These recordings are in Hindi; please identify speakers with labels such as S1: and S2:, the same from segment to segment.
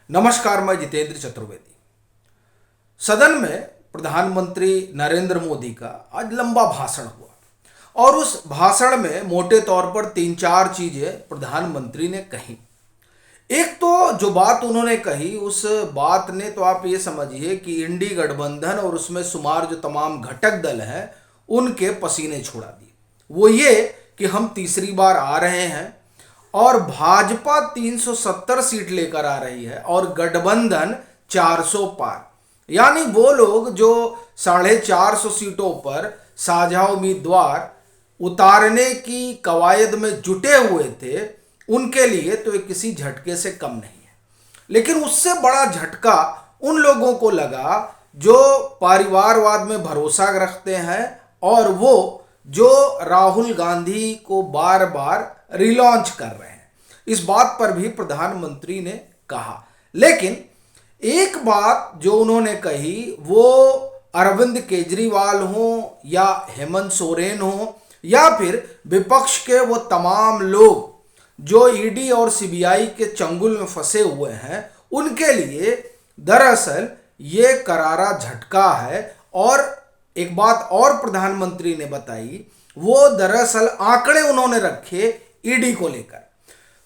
S1: नमस्कार, मैं जितेंद्र चतुर्वेदी। सदन में प्रधानमंत्री नरेंद्र मोदी का आज लंबा भाषण हुआ और उस भाषण में मोटे तौर पर तीन चार चीजें प्रधानमंत्री ने कही। एक तो जो बात उन्होंने कही उस बात ने तो आप ये समझिए कि इंडी गठबंधन और उसमें शुमार जो तमाम घटक दल हैं उनके पसीने छुड़ा दिए। वो ये कि हम तीसरी बार आ रहे हैं और भाजपा 370 सीट लेकर आ रही है और गठबंधन 400 पार। यानी वो लोग जो 450 सीटों पर साझा उम्मीदवार उतारने की कवायद में जुटे हुए थे, उनके लिए तो ये किसी झटके से कम नहीं है। लेकिन उससे बड़ा झटका उन लोगों को लगा जो परिवारवाद में भरोसा रखते हैं और वो जो राहुल गांधी को बार बार रिलॉन्च कर रहे हैं। इस बात पर भी प्रधानमंत्री ने कहा। लेकिन एक बात जो उन्होंने कही वो अरविंद केजरीवाल हो या हेमंत सोरेन हो या फिर विपक्ष के वो तमाम लोग जो ईडी और सीबीआई के चंगुल में फंसे हुए हैं, उनके लिए दरअसल ये करारा झटका है। और एक बात और प्रधानमंत्री ने बताई, वो दरअसल आंकड़े उन्होंने रखे ईडी को लेकर।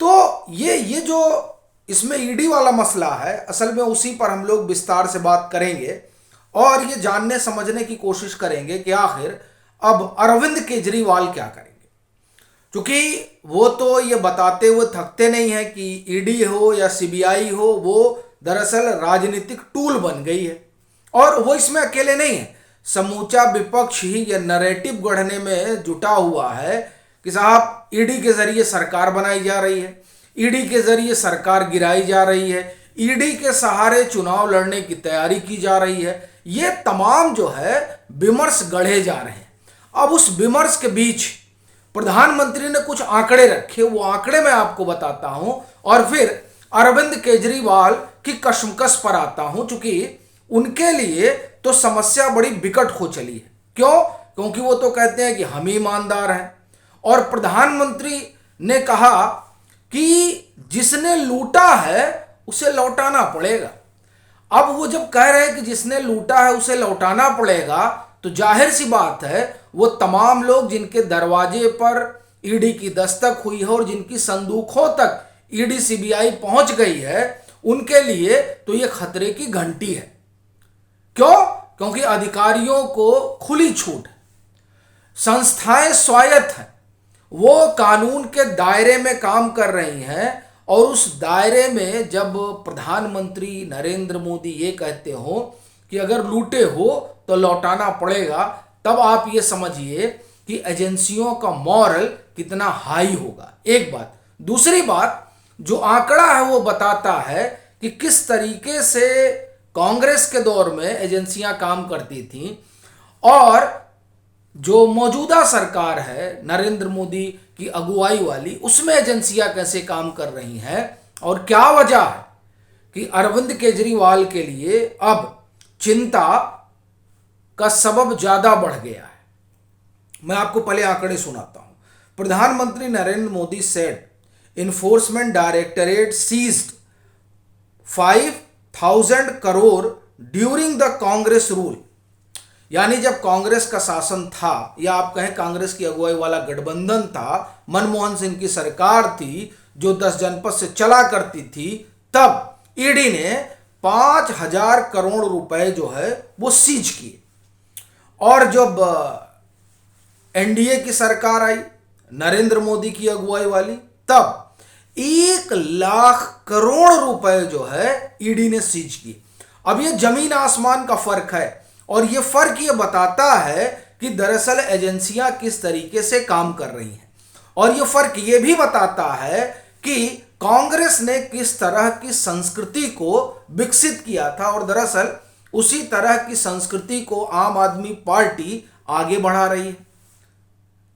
S1: तो ये जो इसमें ईडी वाला मसला है, असल में उसी पर हम लोग विस्तार से बात करेंगे और ये जानने समझने की कोशिश करेंगे कि आखिर अब अरविंद केजरीवाल क्या करेंगे। क्योंकि वो तो ये बताते हुए थकते नहीं है कि ईडी हो या सीबीआई हो, वो दरअसल राजनीतिक टूल बन गई है। और वो इसमें अकेले नहीं है, समूचा विपक्ष ही ये नैरेटिव गढ़ने में जुटा हुआ है कि साहब ईडी के जरिए सरकार बनाई जा रही है, ईडी के जरिए सरकार गिराई जा रही है, ईडी के सहारे चुनाव लड़ने की तैयारी की जा रही है। ये तमाम जो है विमर्श गढ़े जा रहे हैं। अब उस विमर्श के बीच प्रधानमंत्री ने कुछ आंकड़े रखे, वो आंकड़े मैं आपको बताता हूं और फिर अरविंद केजरीवाल की कशमकश पर आता हूं, चूंकि उनके लिए तो समस्या बड़ी विकट हो चली है। क्यों? क्योंकि वो तो कहते हैं कि हम ही ईमानदार हैं और प्रधानमंत्री ने कहा कि जिसने लूटा है उसे लौटाना पड़ेगा। अब वो जब कह रहे हैं कि जिसने लूटा है उसे लौटाना पड़ेगा, तो जाहिर सी बात है वो तमाम लोग जिनके दरवाजे पर ईडी की दस्तक हुई है और जिनकी संदूकों तक ईडी सीबीआई पहुंच गई है, उनके लिए तो ये खतरे की घंटी है। क्यों? क्योंकि अधिकारियों को खुली छूट है, संस्थाएं स्वायत्त हैं, वो कानून के दायरे में काम कर रही हैं। और उस दायरे में जब प्रधानमंत्री नरेंद्र मोदी ये कहते हो कि अगर लूटे हो तो लौटाना पड़ेगा, तब आप ये समझिए कि एजेंसियों का मॉरल कितना हाई होगा। एक बात। दूसरी बात, जो आंकड़ा है वो बताता है कि किस तरीके से कांग्रेस के दौर में एजेंसियां काम करती थीं और जो मौजूदा सरकार है नरेंद्र मोदी की अगुवाई वाली, उसमें एजेंसियां कैसे काम कर रही हैं और क्या वजह है कि अरविंद केजरीवाल के लिए अब चिंता का सबब ज्यादा बढ़ गया है। मैं आपको पहले आंकड़े सुनाता हूं। प्रधानमंत्री Narendra Modi said enforcement directorate seized 5,000 crore during the Congress rule. यानी जब कांग्रेस का शासन था या आप कहें कांग्रेस की अगुवाई वाला गठबंधन था, मनमोहन सिंह की सरकार थी जो 10 जनपद से चला करती थी, तब ईडी ने 5,000 करोड़ रुपए जो है वो सीज किए। और जब एनडीए की सरकार आई नरेंद्र मोदी की अगुवाई वाली, तब 1,00,000 करोड़ रुपए जो है ईडी ने सीज किए। अब ये जमीन आसमान का फर्क है और ये फर्क ये बताता है कि दरअसल एजेंसियां किस तरीके से काम कर रही हैं। और ये फर्क ये भी बताता है कि कांग्रेस ने किस तरह की संस्कृति को विकसित किया था और दरअसल उसी तरह की संस्कृति को आम आदमी पार्टी आगे बढ़ा रही है।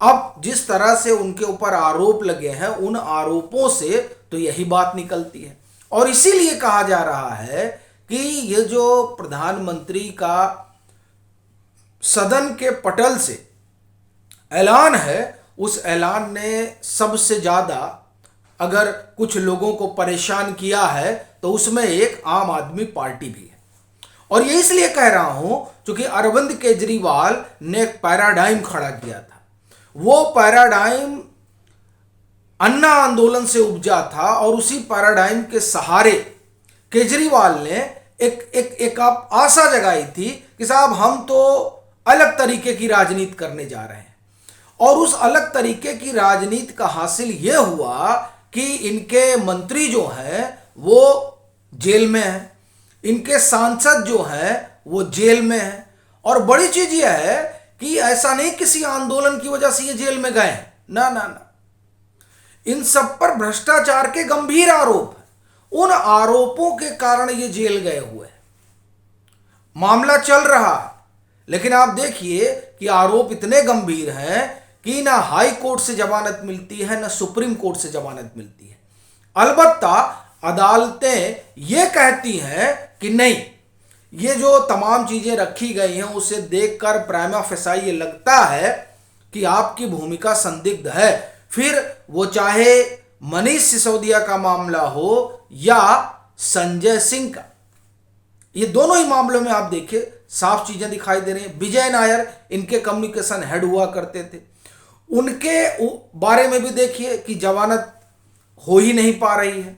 S1: अब जिस तरह से उनके ऊपर आरोप लगे हैं, उन आरोपों से तो यही बात निकलती है। और इसीलिए कहा जा रहा है कि ये जो प्रधानमंत्री का सदन के पटल से ऐलान है, उस ऐलान ने सबसे ज्यादा अगर कुछ लोगों को परेशान किया है तो उसमें एक आम आदमी पार्टी भी है। और ये इसलिए कह रहा हूं क्योंकि अरविंद केजरीवाल ने एक पैराडाइम खड़ा किया था। वो पैराडाइम अन्ना आंदोलन से उपजा था और उसी पैराडाइम के सहारे केजरीवाल ने एक आप आशा जगाई थी कि साहब हम तो अलग तरीके की राजनीति करने जा रहे हैं। और उस अलग तरीके की राजनीति का हासिल यह हुआ कि इनके मंत्री जो हैं वो जेल में हैं, इनके सांसद जो हैं वो जेल में हैं। और बड़ी चीज यह है कि ऐसा नहीं किसी आंदोलन की वजह से ये जेल में गए, ना ना ना, इन सब पर भ्रष्टाचार के गंभीर आरोप हैं। उन आरोपों के कारण ये जेल गए हुए हैं। मामला चल रहा है, लेकिन आप देखिए कि आरोप इतने गंभीर हैं कि ना हाई कोर्ट से जमानत मिलती है ना सुप्रीम कोर्ट से जमानत मिलती है। अलबत्ता अदालतें ये कहती हैं कि नहीं, ये जो तमाम चीजें रखी गई हैं उसे देखकर प्राइमा फेसाई ये लगता है कि आपकी भूमिका संदिग्ध है। फिर वो चाहे मनीष सिसोदिया का मामला हो या संजय सिंह का, ये दोनों ही मामलों में आप देखिए साफ चीजें दिखाई दे रही हैं। विजय नायर इनके कम्युनिकेशन हेड हुआ करते थे, उनके बारे में भी देखिए कि जमानत हो ही नहीं पा रही है।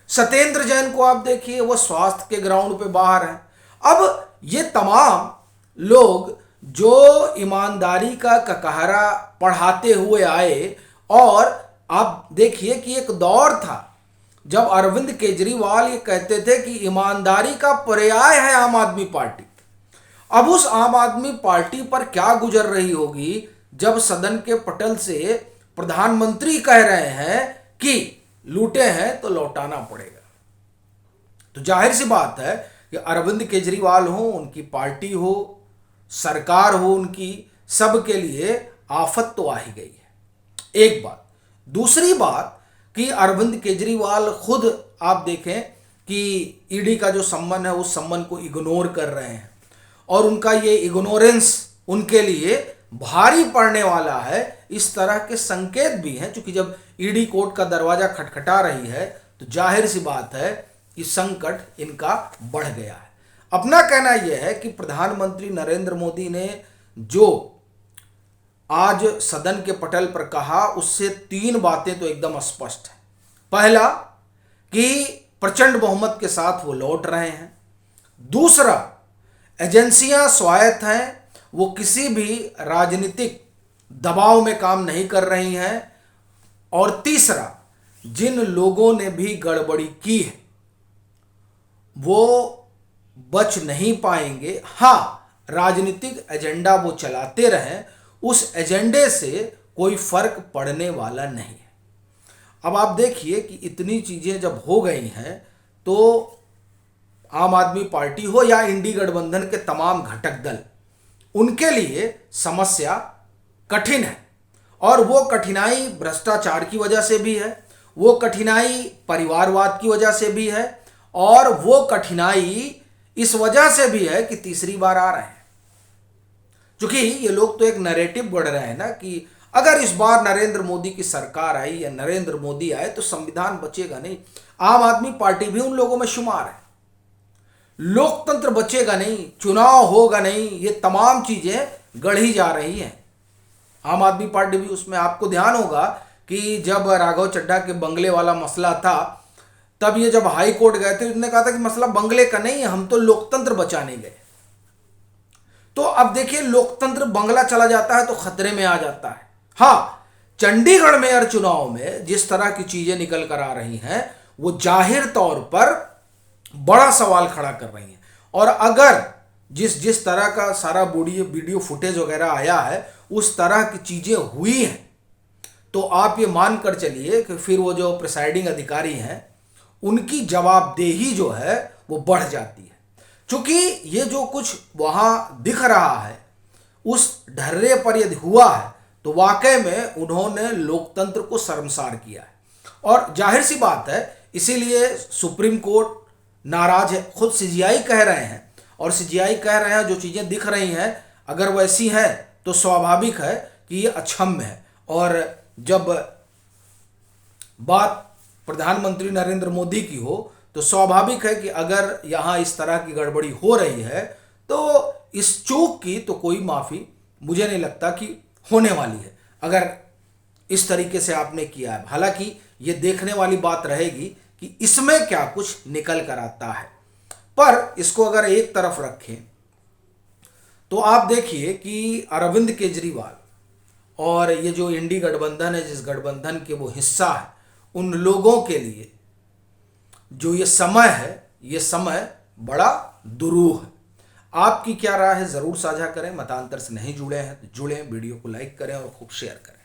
S1: सत्येंद्र जैन को आप देखिए, वो स्वास्थ्य के ग्राउंड पे बाहर है। अब ये तमाम लोग जो ईमानदारी का ककहरा पढ़ाते हुए आए, और आप देखिए कि एक दौर था जब अरविंद केजरीवाल ये कहते थे कि ईमानदारी का पर्याय है आम आदमी पार्टी। अब उस आम आदमी पार्टी पर क्या गुजर रही होगी जब सदन के पटल से प्रधानमंत्री कह रहे हैं कि लूटे हैं तो लौटाना पड़ेगा। तो जाहिर सी बात है कि अरविंद केजरीवाल हो, उनकी पार्टी हो, सरकार हो, उनकी सबके लिए आफत तो आ ही गई है। एक बात। दूसरी बात कि अरविंद केजरीवाल खुद आप देखें कि ईडी का जो सम्मन है उस सम्मन को इग्नोर कर रहे हैं, और उनका ये इग्नोरेंस उनके लिए भारी पड़ने वाला है। इस तरह के संकेत भी हैं, क्योंकि जब ईडी कोर्ट का दरवाजा खटखटा रही है तो जाहिर सी बात है कि संकट इनका बढ़ गया है। अपना कहना यह है कि प्रधानमंत्री नरेंद्र मोदी ने जो आज सदन के पटल पर कहा उससे तीन बातें तो एकदम स्पष्ट है। पहला कि प्रचंड बहुमत के साथ वो लौट रहे हैं। दूसरा, एजेंसियां स्वायत्त हैं, वो किसी भी राजनीतिक दबाव में काम नहीं कर रही हैं। और तीसरा, जिन लोगों ने भी गड़बड़ी की है वो बच नहीं पाएंगे। हाँ, राजनीतिक एजेंडा वो चलाते रहें, उस एजेंडे से कोई फर्क पड़ने वाला नहीं है। अब आप देखिए कि इतनी चीजें जब हो गई हैं तो आम आदमी पार्टी हो या इंडी गठबंधन के तमाम घटक दल, उनके लिए समस्या कठिन है। और वो कठिनाई भ्रष्टाचार की वजह से भी है, वो कठिनाई परिवारवाद की वजह से भी है, और वो कठिनाई इस वजह से भी है कि तीसरी बार आ रहे हैं। क्योंकि ये लोग तो एक नैरेटिव गढ़ रहे हैं ना कि अगर इस बार नरेंद्र मोदी की सरकार आई या नरेंद्र मोदी आए तो संविधान बचेगा नहीं। आम आदमी पार्टी भी उन लोगों में शुमार है। लोकतंत्र बचेगा नहीं, चुनाव होगा नहीं, ये तमाम चीजें गढ़ी जा रही हैं। आम आदमी पार्टी भी उसमें। आपको ध्यान होगा कि जब राघव चड्ढा के बंगले वाला मसला था, तब ये जब हाई कोर्ट गए थे उन्होंने कहा था कि मसला बंगले का नहीं है, हम तो लोकतंत्र बचाने गए। तो अब देखिए, लोकतंत्र बंगला चला जाता है तो खतरे में आ जाता है। हाँ, चंडीगढ़ मेयर चुनाव में जिस तरह की चीजें निकल कर आ रही हैं वो जाहिर तौर पर बड़ा सवाल खड़ा कर रही हैं। और अगर जिस तरह का सारा वीडियो फुटेज वगैरह आया है उस तरह की चीजें हुई हैं तो आप ये मान कर चलिए कि फिर वो जो प्रिसाइडिंग अधिकारी हैं उनकी जवाबदेही जो है वो बढ़ जाती है। क्योंकि ये जो कुछ वहां दिख रहा है उस ढर्रे पर यदि हुआ है तो वाकई में उन्होंने लोकतंत्र को शर्मसार किया है। और जाहिर सी बात है, इसीलिए सुप्रीम कोर्ट नाराज है। खुद सीजीआई कह रहे हैं, और सीजीआई कह रहे हैं जो चीजें दिख रही हैं अगर वैसी हैं तो स्वाभाविक है कि ये अक्षम्य है। और जब बात प्रधानमंत्री नरेंद्र मोदी की हो तो स्वाभाविक है कि अगर यहाँ इस तरह की गड़बड़ी हो रही है तो इस चूक की तो कोई माफ़ी मुझे नहीं लगता कि होने वाली है, अगर इस तरीके से आपने किया है। हालांकि ये देखने वाली बात रहेगी कि इसमें क्या कुछ निकल कर आता है। पर इसको अगर एक तरफ रखें तो आप देखिए कि अरविंद केजरीवाल और ये जो इंडी गठबंधन है, जिस गठबंधन के वो हिस्सा है, उन लोगों के लिए जो ये समय है, ये समय बड़ा दुरूह है। आपकी क्या राय है ज़रूर साझा करें। मतांतर से नहीं जुड़े हैं तो जुड़ें, वीडियो को लाइक करें और खूब शेयर करें।